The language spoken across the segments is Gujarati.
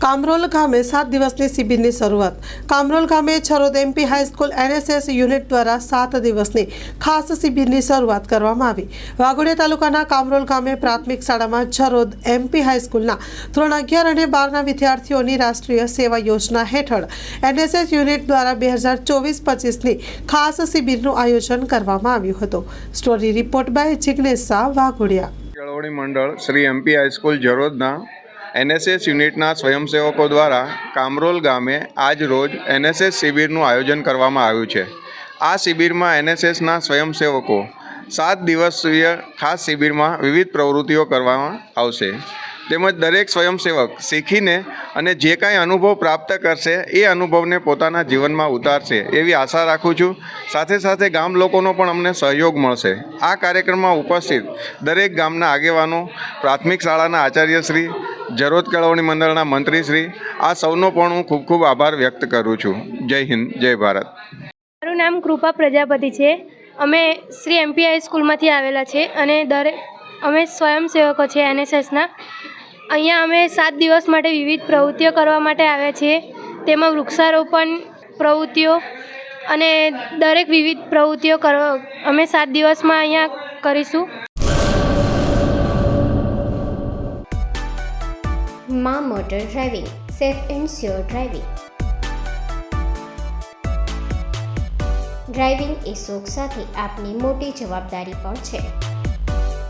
કામરોલ ગામે 7 દિવસની શિબિરની શરૂઆત. કામરોલ ગામે છરોદ એમપી હાઈસ્કૂલ NSS યુનિટ દ્વારા 7 દિવસની ખાસ શિબિરની શરૂઆત કરવામાં આવી. વાઘોડિયા તાલુકાના કામરોલ ગામે પ્રાથમિક શાળામાં છરોદ એમપી હાઈસ્કૂલના ધોરણ 11 અને 12ના વિદ્યાર્થીઓની રાષ્ટ્રીય સેવા યોજના હેઠળ NSS યુનિટ દ્વારા 2024-25ની ખાસ શિબિરનું આયોજન કરવામાં આવ્યું હતું. Story report by Jignesh Shah, Vaghodiya. કેળવણી મંડળ શ્રી એમપી હાઈસ્કૂલ જરોદના NSS યુનિટના સ્વયંસેવકો દ્વારા કામરોલ ગામે આજ રોજ NSS શિબિરનું આયોજન કરવામાં આવ્યું છે. આ શિબિરમાં NSSના સ્વયંસેવકો 7 દિવસીય ખાસ શિબિરમાં વિવિધ પ્રવૃત્તિઓ કરવામાં આવશે. તેમજ દરેક સ્વયંસેવક શીખીને અને જે કાંઈ અનુભવ પ્રાપ્ત કરશે એ અનુભવને પોતાના જીવનમાં ઉતારશે એવી આશા રાખું છું. સાથે સાથે ગામ લોકોનો પણ અમને સહયોગ મળશે. આ કાર્યક્રમમાં ઉપસ્થિત દરેક ગામના આગેવાનો, પ્રાથમિક શાળાના આચાર્યશ્રી, જરોદ કેળવણી મંડળના મંત્રીશ્રી, આ સૌનો પણ હું ખૂબ ખૂબ આભાર વ્યક્ત કરું છું. જય હિન્દ, જય ભારત. મારું નામ કૃપા પ્રજાપતિ છે. અમે શ્રી એમપી હાઈસ્કૂલમાંથી આવેલા છે અને અમે સ્વયંસેવકો છે NSSના. અહીંયા અમે 7 દિવસ માટે વિવિધ પ્રવૃત્તિઓ કરવા માટે આવ્યા છીએ. તેમાં વૃક્ષારોપણ પ્રવૃત્તિઓ અને દરેક વિવિધ પ્રવૃત્તિઓ અમે 7 દિવસમાં અહીંયા કરીશું. માં motor driving, safe and sure driving. Driving એ શોખ સાથે આપની મોટી જવાબદારી પણ છે.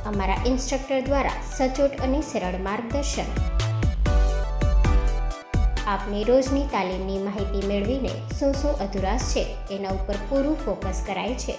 અમારા ઇન્સ્ટ્રક્ટર દ્વારા સચોટ અને સરળ માર્ગદર્શન. આપની રોજની તાલીમની માહિતી મેળવીને શું અધુરાશ છે એના ઉપર પૂરું ફોકસ કરાય છે.